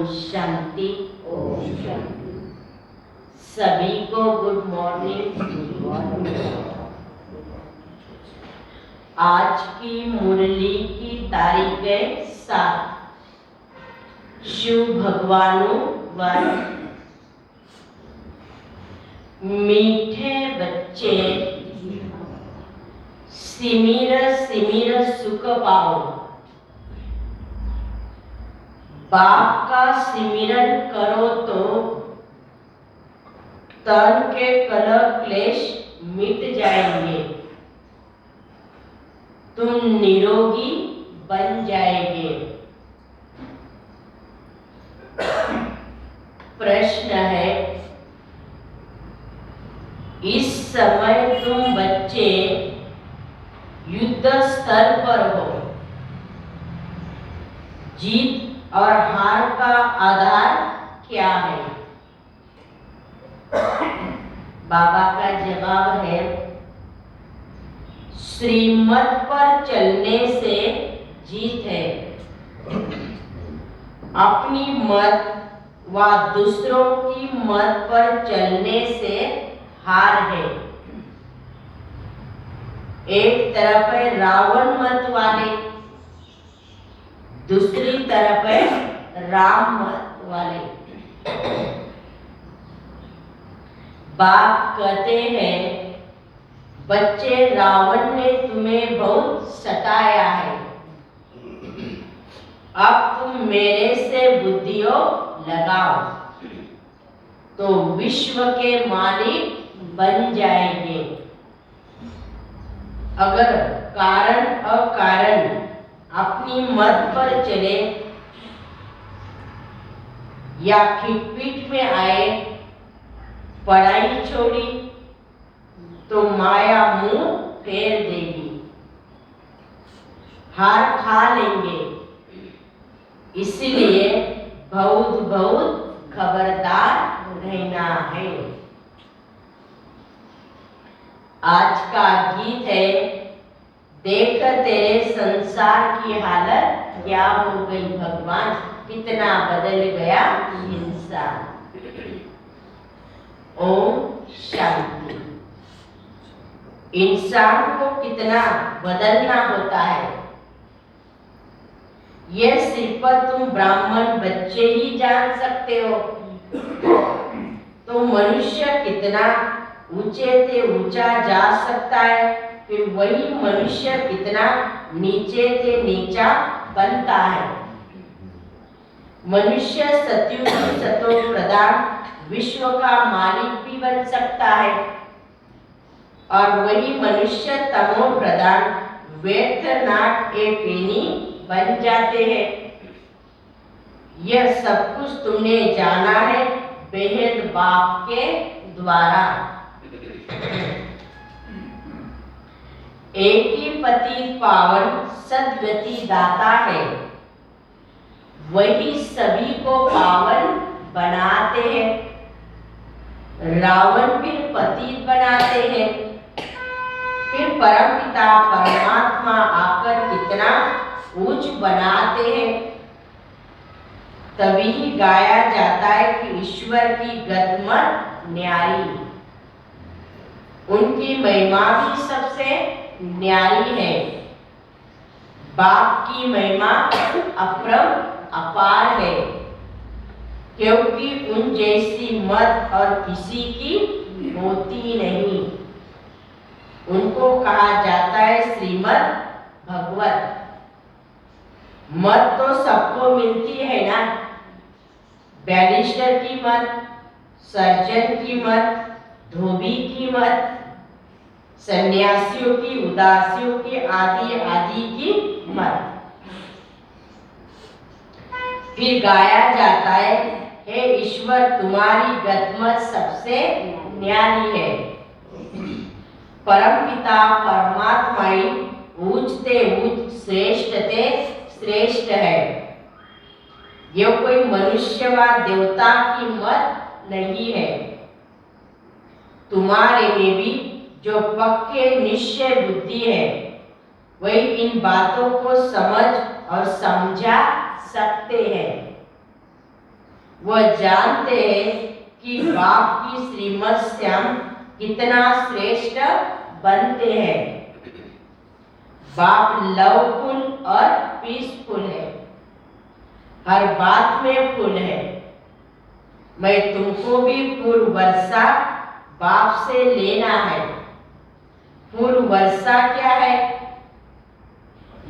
शांति। ओम शांति। सभी को good morning. आज की मुरली की तारीख है 7। शिव भगवानों वर। मीठे बच्चे सिमिर सिमिर सुख पाओ। बाप का सिमरन करो तो तन के कलह क्लेश मिट जाएंगे। तुम निरोगी बन जाएंगे। प्रश्न है, इस समय तुम बच्चे युद्ध स्तर पर हो। जीत और हार का आधार क्या है? बाबा का जवाब है, श्रीमत पर चलने से जीत है। अपनी मत व दूसरों की मत पर चलने से हार है। एक तरफ है रावण मत वाले, दूसरी तरफ है राम मत वाले। बाप कहते हैं, बच्चे रावण ने तुम्हें बहुत सताया है। अब तुम मेरे से बुद्धियों लगाओ तो विश्व के मालिक बन जाएंगे। अगर कारण अकारण अपनी मत पर चले या खिटपिट में आए, पढ़ाई छोड़ी तो माया मुंह फेर देगी, हार खा लेंगे। इसलिए बहुत बहुत खबरदार रहना है। आज का गीत है, देख तेरे संसार की हालत क्या हो गई भगवान, कितना बदल गया इंसान। ओम शांति। इंसान को कितना बदलना होता है, यह सिर्फ तुम ब्राह्मण बच्चे ही जान सकते हो। तो मनुष्य कितना ऊंचे से ऊंचा जा सकता है, फिर वही मनुष्य कितना नीचे से नीचा बनता है। मनुष्य सतयुग सतो प्रधान विश्व का मालिक भी बन सकता है, और वही मनुष्य तमो प्रधान व्यर्थ नाट के पेनी बन जाते हैं। यह सब कुछ तुमने जाना है बेहद बाप के द्वारा। एक ही पति पावन सद्गति दाता है, वही सभी को पावन बनाते हैं। रावण फिर पतित बनाते हैं, फिर परमपिता परमात्मा आकर कितना ऊंच बनाते हैं। तभी गाया जाता है कि ईश्वर की गतमत न्यारी। उनकी महिमा भी सबसे न्यारी है। बाप की महिमा अपरम अपार है, क्योंकि उन जैसी मत और किसी की होती नहीं। उनको कहा जाता है श्रीमद् भगवत। मत तो सबको मिलती है ना, बैरिस्टर की मत, सर्जन की मत, धोबी की मत, सन्यासियों की, उदासियों की, आदि आदि की मत। फिर गाया जाता है, हे ईश्वर तुम्हारी गतमत सबसे न्यारी है। परमपिता परमात्मा ही ऊंचते ऊंच श्रेष्ठते श्रेष्ठ है। यह कोई मनुष्य व देवता की मत नहीं है। तुम्हारे में भी जो पक्के निश्चय बुद्धि है, वही इन बातों को समझ और समझा सकते हैं। वह जानते हैं कि बाप की श्रीमत से हम कितना श्रेष्ठ बनते हैं। बाप लवफुल और पीसफुल है, हर बात में फुल है। मैं तुमको भी पूर्व वर्षा बाप से लेना है। पूर्व वर्षा क्या है?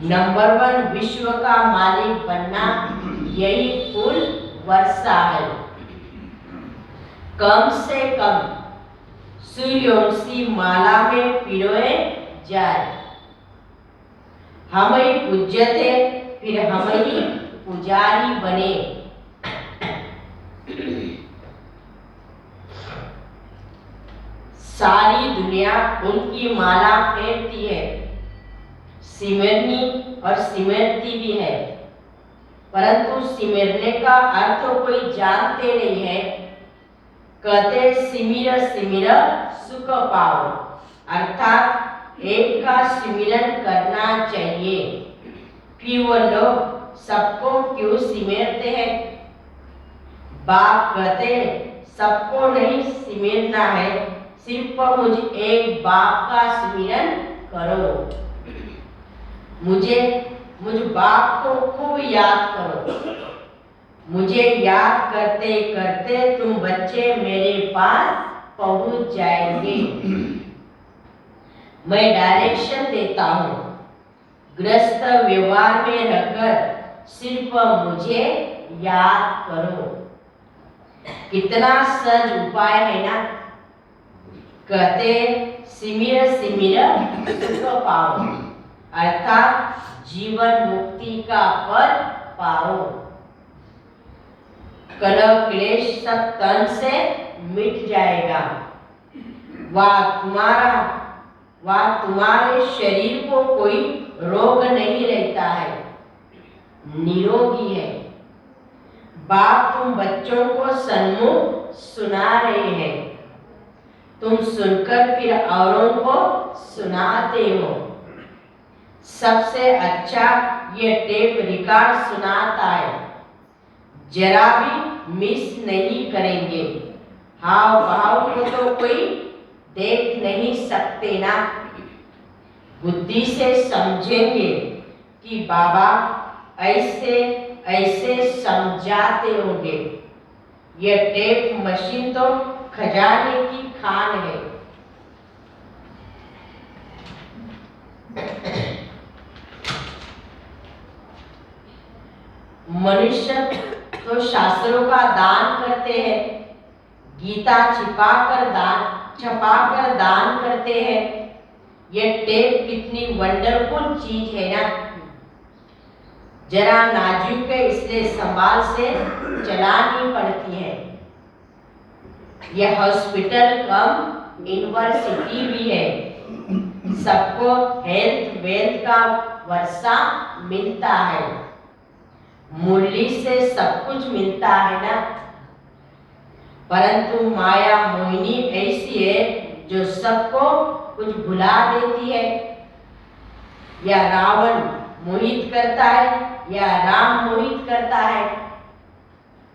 नंबर 1 विश्व का मालिक बनना, यही पूर्व वर्षा है। कम से कम सूर्यवंशी माला में पिरोए जाए। हम ही पूज्य थे, फिर हम ही पुजारी बने। सारी दुनिया उनकी माला फेरती है, सिमरनी और सिमरती भी है, परंतु सिमरने का अर्थ तो कोई जानते नहीं है। कहते सिमिर सिमिर सुख पाओ, अर्थात एक का सिमरन करना चाहिए। फिर वो लोग सबको क्यों सिमरते हैं? बाप कहते सबको नहीं सिमरना है, सिर्फ मुझे एक बाप का सिमरन करो। मुझ बाप को खूब याद करो। मुझे याद करते करते तुम बच्चे मेरे पास पहुंच जाएंगे। मैं डायरेक्शन देता हूँ। गृहस्थ व्यवहार में रहकर सिर्फ मुझे याद करो। कितना सहज उपाय है ना। कहते सिमिर सिमिर सुख पाओ, अर्थात जीवन मुक्ति का पद पाओ। कलह क्लेश सब तन से मिट जाएगा। वह तुम्हारे शरीर को कोई रोग नहीं रहता है, निरोगी है। बाप तुम बच्चों को सन्मुख सुना रहे हैं, तुम सुनकर फिर औरों को सुनाते हो। सबसे अच्छा ये टेप रिकॉर्ड सुनाता है, जरा भी मिस नहीं करेंगे। हाव भाव को तो कोई देख नहीं सकते ना। बुद्धि से समझेंगे कि बाबा ऐसे ऐसे समझाते होंगे। यह टेप मशीन तो खजाने की खान है। मनुष्य तो शास्त्रों का दान करते हैं, गीता छपाकर दान करते हैं। यह टेप कितनी वंडरफुल चीज है ना। जरा नाजुक है, इसलिए संभाल से चलानी पड़ती है। यह हॉस्पिटल कम यूनिवर्सिटी भी है। सबको हेल्थ वेल्थ का वर्षा मिलता है। मुरली से सब कुछ मिलता है ना। परंतु माया मोहिनी ऐसी है जो सबको कुछ भुला देती है। या रावण मोहित करता है या राम मोहित करता है,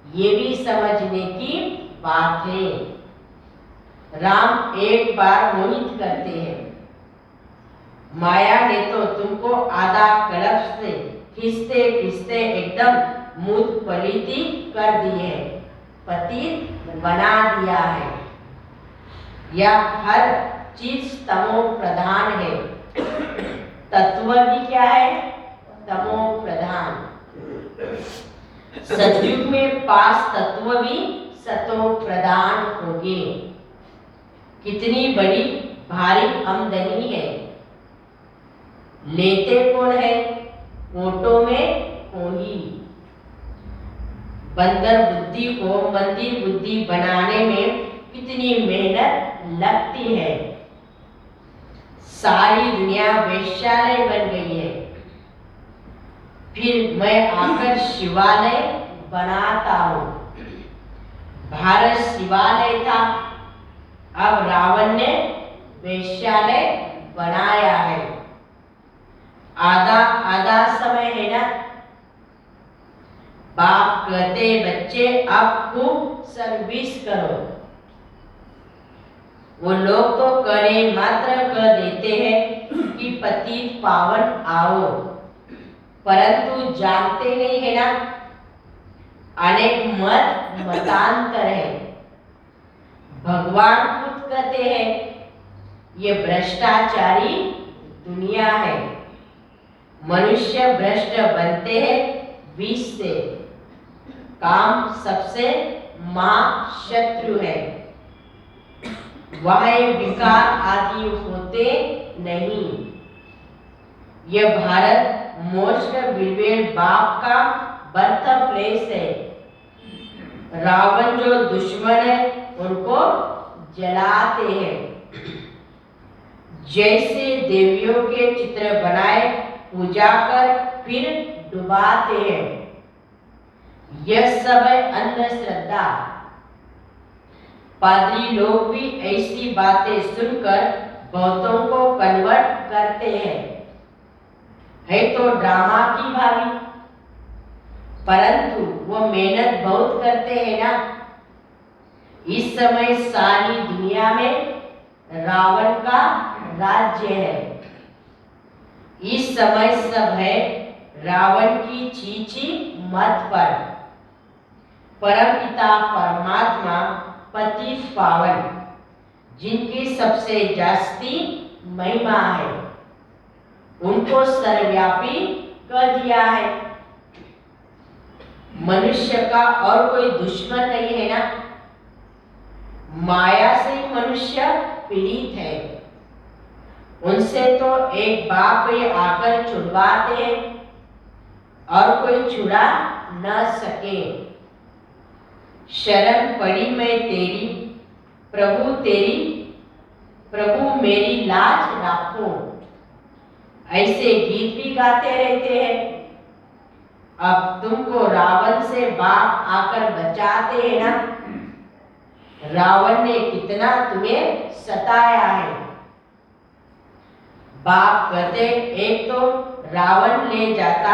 ये भी समझने की बात है। राम एक बार मोहित करते हैं, माया ने तो तुमको आधा कलश से खींचते खींचते एकदम मूत पलीती कर दी है, पतित बना दिया है। यह हर चीज तमो प्रधान है। तत्व भी क्या है? तमो प्रधान। सतयुग में पास तत्व भी सतो प्रधान होंगे। कितनी बड़ी भारी आमदनी है, लेते कौन है? ओटो में कोई। बंदर बुद्धि को मंदिर बुद्धि बनाने में कितनी मेहनत लगती है। सारी दुनिया वेश्यालय बन गई है, फिर मैं आकर शिवालय बनाता हूँ। भारत शिवालय था, अब रावण ने वेश्यालय बनाया है। आधा आधा समय है ना। बाप बाप कहते बच्चे अब खूब सर्विस करो। वो लोग तो करे मात्र कह देते हैं कि पतित पावन आओ, परंतु जानते नहीं है ना, अनेक मतांतर है। भगवान खुद कहते हैं ये भ्रष्टाचारी दुनिया है, मनुष्य भ्रष्ट बनते हैं विष से, काम सबसे महाशत्रु है, वह विकार आदि होते नहीं। यह भारत मोस्ट विवेक बाप का बर्थ प्लेस है। रावण जो दुश्मन है उनको जलाते हैं, जैसे देवियों के चित्र बनाए पूजा कर फिर डुबाते हैं। यह सब है अंधश्रद्धा। पादरी लोग भी ऐसी बातें सुनकर बहुतों को कन्वर्ट करते हैं। है तो ड्रामा की भाभी, परंतु वो मेहनत बहुत करते हैं ना। इस समय सारी दुनिया में रावण का राज्य है। इस समय सब है रावण की चीची मत पर। परमपिता परमात्मा पति पावन, जिनकी सबसे जास्ती महिमा है, उनको सर्वव्यापी कह दिया है। मनुष्य का और कोई दुश्मन नहीं है ना, माया से मनुष्य पीड़ित है। उनसे तो एक बाप ये आकर छुड़वाते हैं और कोई छुड़ा न सके। शरण पड़ी मैं तेरी, प्रभु मेरी लाज राखो, ऐसे गीत भी गाते रहते हैं। अब तुमको रावण से बाप आकर बचाते हैं ना। रावण ने कितना तुम्हें सताया है। बाप कहते एक तो रावण ले जाता,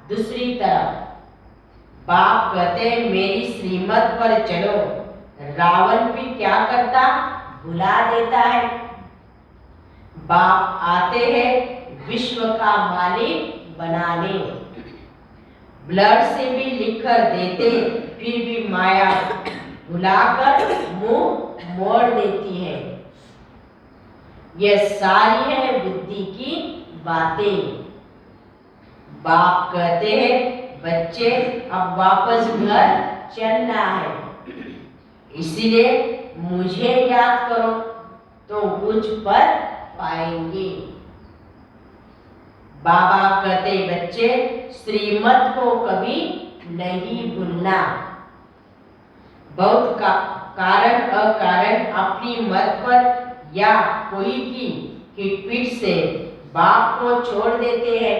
दूसरी तरफ बाप कहते मेरी श्रीमत पर चलो। रावण भी क्या करता, भुला देता है। बाप आते हैं विश्व का मालिक बनाने, ब्लड से भी लिखकर देते, फिर भी माया भुलाकर मुंह मोड़ देती है। यह सारी है बुद्धि की बातें। बाप कहते हैं बच्चे अब वापस घर चलना है, इसीलिए मुझे याद करो तो कुछ पर पाएंगे। बाबा कहते बच्चे श्रीमत को कभी नहीं भूलना। बहुत कारण अकारण अपनी मत पर या कोई की किटपीट से बाप को छोड़ देते हैं।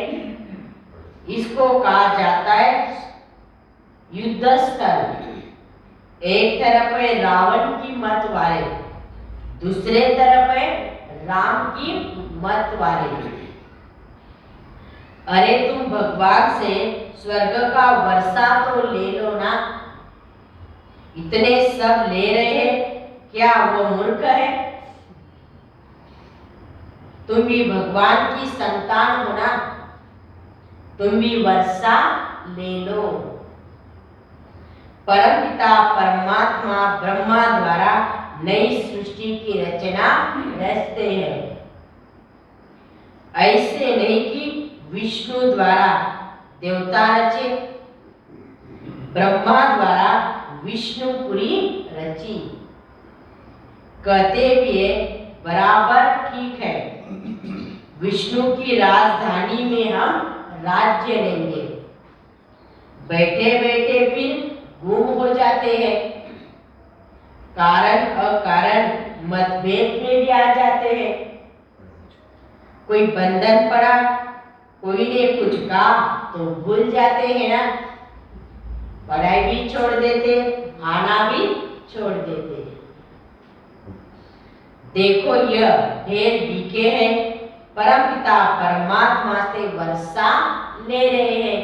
इसको कहा जाता है युद्ध स्थल। एक तरफ है रावण की मत वाले, दूसरे तरफ है राम की मत वाले। अरे तुम भगवान से स्वर्ग का वर्षा तो ले लो ना, इतने सब ले रहे हैं, क्या वो मूर्ख है? तुम भी भगवान की संतान हो ना, तुम भी वर्षा ले लो। परमपिता परमात्मा ब्रह्मा द्वारा नई सृष्टि की रचना रचते हैं। ऐसे नहीं कि विष्णु द्वारा देवता रचे, ब्रह्मा द्वारा विष्णुपुरी रची। कहते भी बराबर ठीक है। विष्णु की राजधानी में हम राज्य लेंगे। बैठे बैठे फिर गुम हो जाते हैं, कारण अकारण मतभेद में भी आ जाते हैं। कोई बंधन पड़ा, कोई ने कुछ कहा तो भूल जाते हैं ना, पढ़ाई भी छोड़ देते, आना भी छोड़ देते। देखो यह ढेर बीके हैं, परमपिता परमात्मा से वर्षा ले रहे हैं।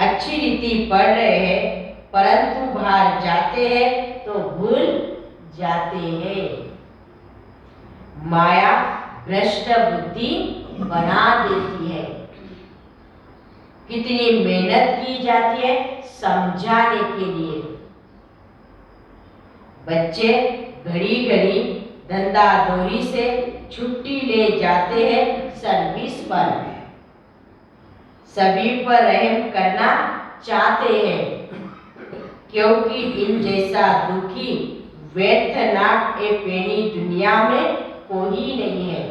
अच्छी अच्छी रीति पढ़ रहे हैं, परंतु बाहर जाते हैं तो भूल जाते हैं। माया भ्रष्ट बुद्धि बना देती है। कितनी मेहनत की जाती है समझाने के लिए। बच्चे घड़ी घड़ी धंधा दौरी से छुट्टी ले जाते हैं सर्विस पर। सभी पर रहम करना चाहते हैं, क्योंकि इन जैसा दुखी व्यर्थ नाट ए पेनी दुनिया में कोई नहीं है।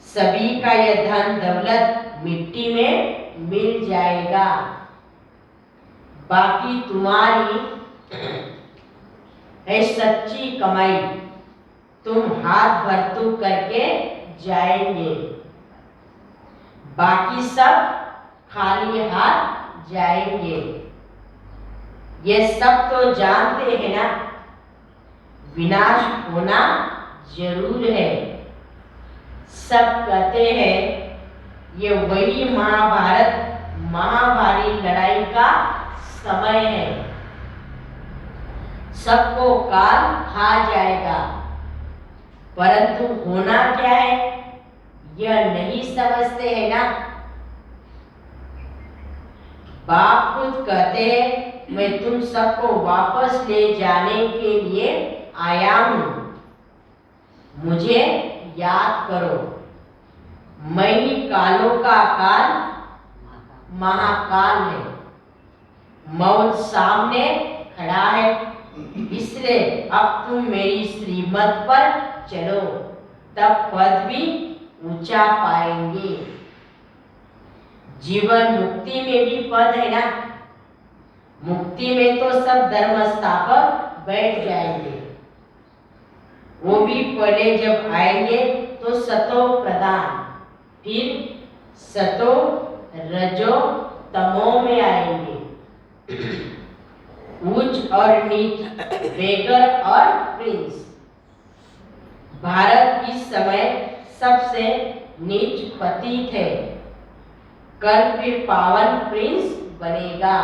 सभी का यह धन दौलत मिट्टी में मिल जाएगा, बाकी तुम्हारी है सच्ची कमाई, तुम हाथ भरतू करके जाएंगे, बाकी सब खाली हाथ जाएंगे। ये सब तो जानते हैं ना, विनाश होना जरूर है। सब कहते हैं ये वही महाभारी लड़ाई का समय है, सबको काल खा जाएगा, परंतु होना क्या है यह नहीं समझते हैं ना। बाप खुद कहते हैं मैं तुम सबको वापस ले जाने के लिए आया हूं, मुझे याद करो। मैं ही कालों का काल महाकाल है, मौत सामने खड़ा है, इसलिए अब तुम मेरी श्रीमत पर चलो, तब पद भी ऊंचा पाएंगे। जीवन मुक्ति में भी पद है ना, मुक्ति में तो सब धर्म स्थापक बैठ जाएंगे, वो भी पहले जब आएंगे तो सतो प्रधान, फिर सतो रजो तमो में आएंगे। उच्च और नीच, बेगर और प्रिंस। भारत इस समय सबसे नीच पतित है, कल फिर पावन प्रिंस बनेगा।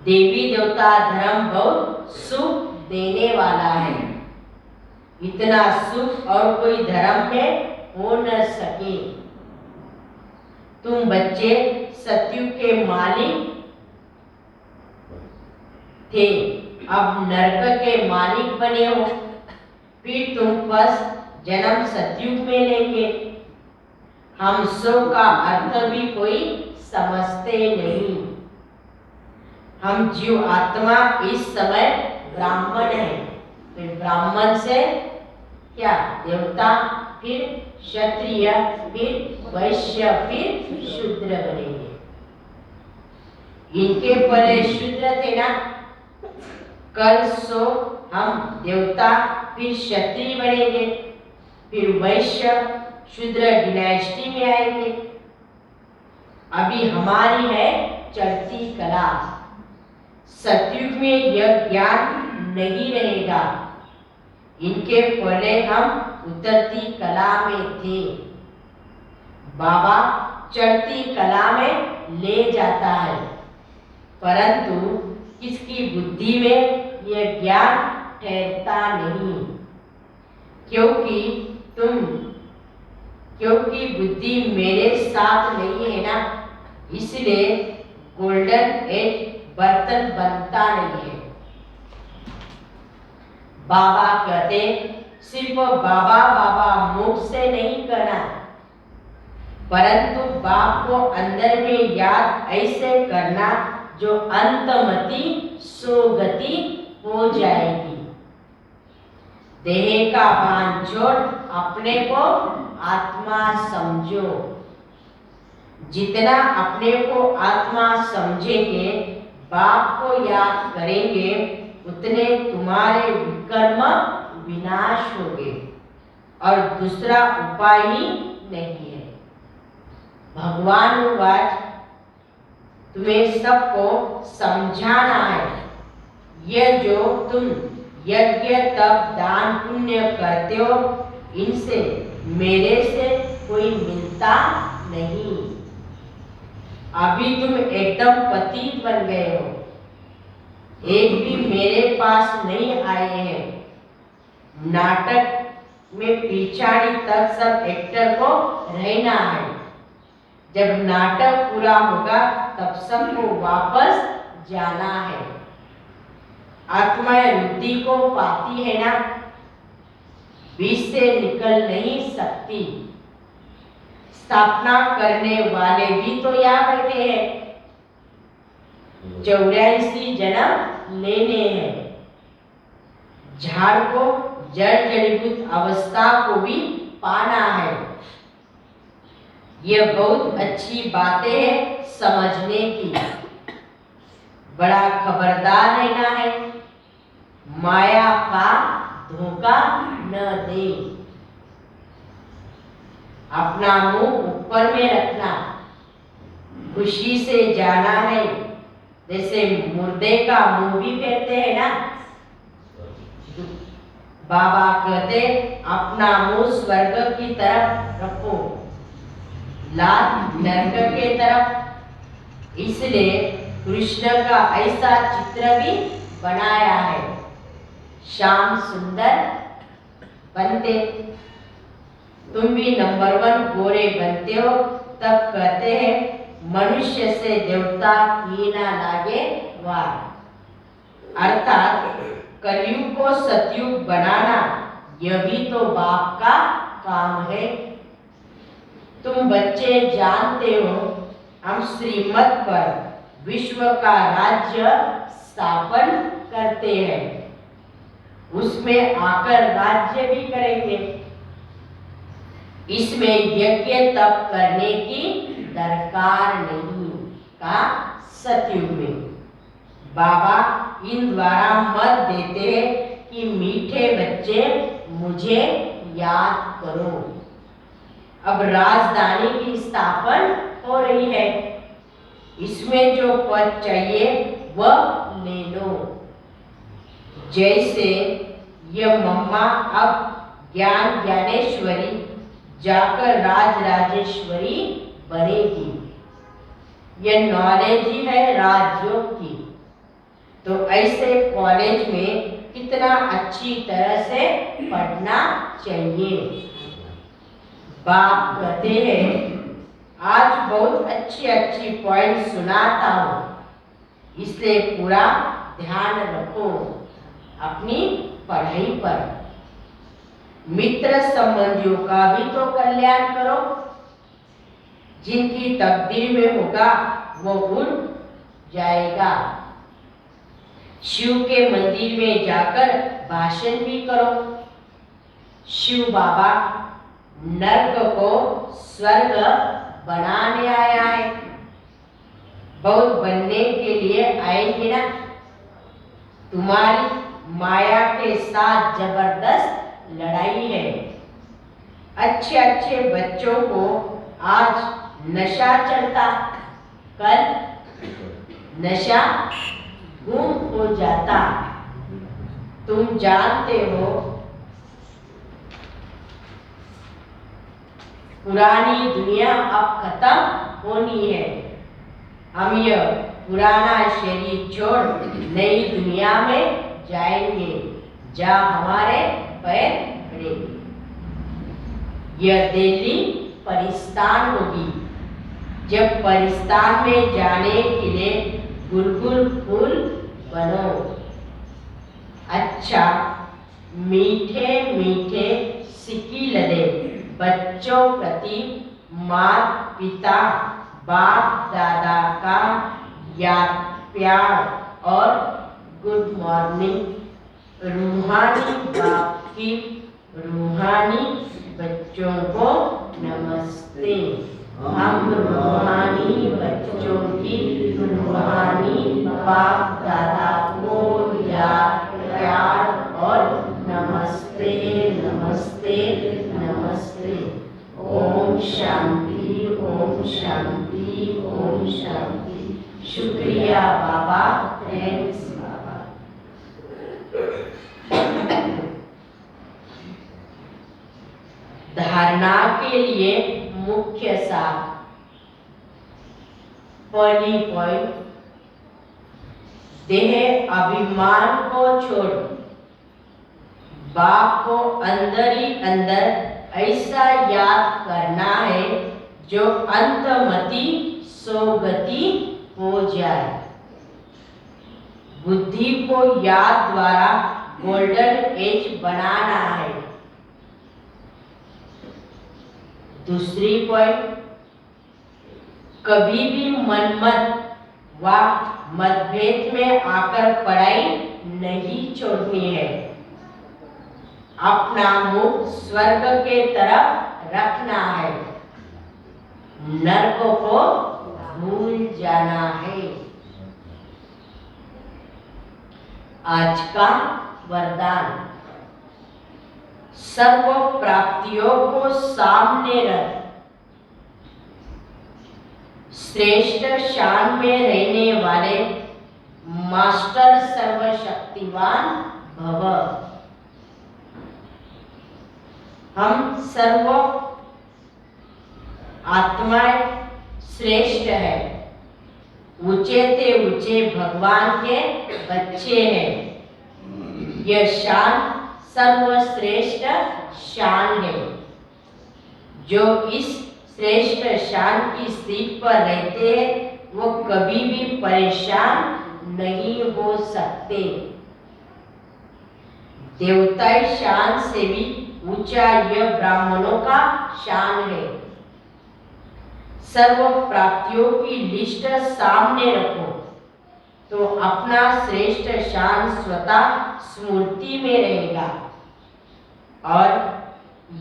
देवी देवता धर्म बहुत सुख देने वाला है, इतना सुख और कोई धर्म में हो न सके। तुम बच्चे सतयुग के मालिक थे, अब नरक के मालिक बने हो, फिर तुम फर्स्ट जन्म सतयुग में लेंगे। हम सब का अर्थ भी कोई समझते नहीं। हम जीव आत्मा इस समय ब्राह्मण है, फिर ब्राह्मण से क्या देवता, फिर क्षत्रिय, फिर वैश्य, फिर शूद्र बनेंगे। इनके पहले शूद्र थे ना, कल सो हम देवता, फिर क्षत्रिय बनेंगे, फिर वैश्य, शूद्र डिनाइस्टी में आएंगे। अभी हमारी है चढ़ती कला, सतयुग में यह ज्ञान नहीं रहेगा। इनके पहले हम उतरती कला में थे, बाबा चढ़ती कला में ले जाता है, परंतु किसकी बुद्धि में यह ज्ञान ठहरता नहीं, क्योंकि बुद्धि मेरे साथ नहीं है ना, इसलिए गोल्डन एज बर्तन बनता नहीं है। बाबा कहते सिर्फ बाबा बाबा मुख से नहीं कहना, परंतु बाप को अंदर में याद ऐसे करना जो अंतमति सोगति हो जाएगी। देह का भान छोड़ अपने को आत्मा समझो। जितना अपने को आत्मा समझेंगे, बाप को याद करेंगे, उतने तुम्हारे विकर्म विनाश होंगे और दूसरा उपाय ही नहीं है। भगवान वाच तुम्हें सबको समझाना है, यह जो तुम यज्ञ तप दान पुण्य करते हो, इनसे मेरे से कोई मिलता नहीं। अभी तुम एकदम पतित बन गए हो, एक भी मेरे पास नहीं आए हैं। नाटक में पिछाड़ी तक सब एक्टर को रहना है। जब नाटक पूरा होगा तब सबको वापस जाना है। आत्माएं रुद्धि को पाती है ना, बीच से निकल नहीं सकती। स्थापना करने वाले भी तो यहाँ बैठे हैं। 84 जन्म लेने हैं। झाड़ को जड़ जड़ीभूत अवस्था को भी पाना है। यह बहुत अच्छी बातें हैं समझने की। बड़ा खबरदार रहना है, माया का धोखा न दे। अपना मुंह ऊपर में रखना, खुशी से जाना है। जैसे मुर्दे का मुंह भी फेरते हैं ना, बाबा कहते अपना मुंह स्वर्ग की तरफ रखो, लात नरक के तरफ। इसलिए कृष्ण का ऐसा चित्र भी बनाया है। श्याम सुंदर बनते, तुम भी नंबर 1 गोरे बनते हो, तब कहते हैं मनुष्य से देवता की ना लागे वार। अर्थात कलयुग को सतयुग बनाना यह भी तो बाप का काम है। तुम बच्चे जानते हो हम श्रीमत पर विश्व का राज्य स्थापन करते हैं, उसमें आकर राज्य भी करेंगे। इसमें यज्ञ तप करने की दरकार नहीं का सतयुग में। बाबा इन द्वारा मत देते हैं कि मीठे बच्चे मुझे याद करो। अब राजधानी की स्थापना हो रही है, इसमें जो पद चाहिए वह ले लो। जैसे यह मम्मा अब ज्ञान ज्ञानेश्वरी जाकर राज राजेश्वरी बनेगी। यह नॉलेज ही है राजयोग की। तो ऐसे कॉलेज में कितना अच्छी तरह से पढ़ना चाहिए। बाप कहते हैं आज बहुत अच्छी अच्छी पॉइंट सुनाता हूँ, इसलिए पूरा ध्यान रखो अपनी पढ़ाई पर। मित्र संबंधियों का भी तो कल्याण करो। जिनकी तकदीर में होगा वो उड़ जाएगा। शिव के मंदिर में जाकर भाषण भी करो। शिव बाबा नर्क को स्वर्ग बनाने आया है। बहुत बनने के लिए आएंगे ना। तुम्हारी माया के साथ जबरदस्त लड़ाई है। अच्छे अच्छे बच्चों को आज नशा चढ़ता, कल नशा गुम हो जाता। तुम जानते हो पुरानी दुनिया अब खत्म होनी है। हम यह पुराना शरीर छोड़ नई दुनिया में जाएंगे जहाँ हमारे पैर पड़ेंगे। यह दिल्ली परिस्तान होगी। जब परिस्तान में जाने के लिए गुलगुल फूल बनो। अच्छा मीठे मीठे सिक्की लदे बच्चों प्रति माता पिता बाप दादा का याद प्यार और गुड मॉर्निंग। रूहानी बाप की रूहानी बच्चों को नमस्ते। हम रूहानी बच्चों की रूहानी बाप दादा को याद प्यार और नमस्ते नमस्ते नमस्ते। ओम शांति ओम शांति ओम शांति। शुक्रिया बाबा, थैंक्स बाबा। धारणा के लिए मुख्य सार। पहली पॉइंट, देह अभिमान को छोड़ बाप को अंदर ही अंदर ऐसा याद करना है जो अंतमति सोगति हो जाए। बुद्धि को याद द्वारा गोल्डन एज बनाना है। दूसरी पॉइंट, कभी भी मनमत व मतभेद में आकर पढ़ाई नहीं छोड़नी है। अपना मुख स्वर्ग के तरफ रखना है, नरक को भूल जाना है। आज का वरदान, सर्व प्राप्तियों को सामने रख श्रेष्ठ शान में रहने वाले मास्टर सर्वशक्तिवान भव। हम सर्व आत्माएं श्रेष्ठ है, ऊंचे से ऊंचे भगवान के बच्चे हैं। यह शान सर्वश्रेष्ठ शान है। जो इस श्रेष्ठ शान की सीट पर रहते हैं वो कभी भी परेशान नहीं हो सकते। देवताई शान से भी ऊंचा यह ब्राह्मणों का शान है। सर्व प्राप्तियों की लिस्ट सामने रखो तो अपना श्रेष्ठ शान स्वतः स्मृति में रहेगा और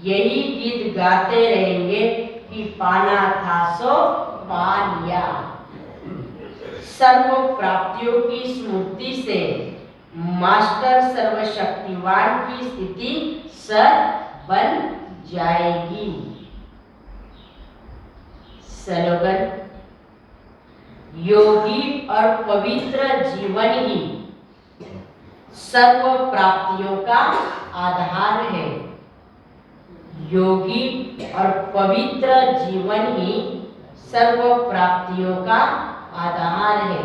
यही गीत गाते रहेंगे कि पाना था सो पा लिया। सर्व प्राप्तियों की स्मृति से मास्टर सर्वशक्तिवान की स्थिति सर बन जाएगी। स्लोगन, योगी और पवित्र जीवन ही सर्व प्राप्तियों का आधार है। योगी और पवित्र जीवन ही सर्व प्राप्तियों का आधार है।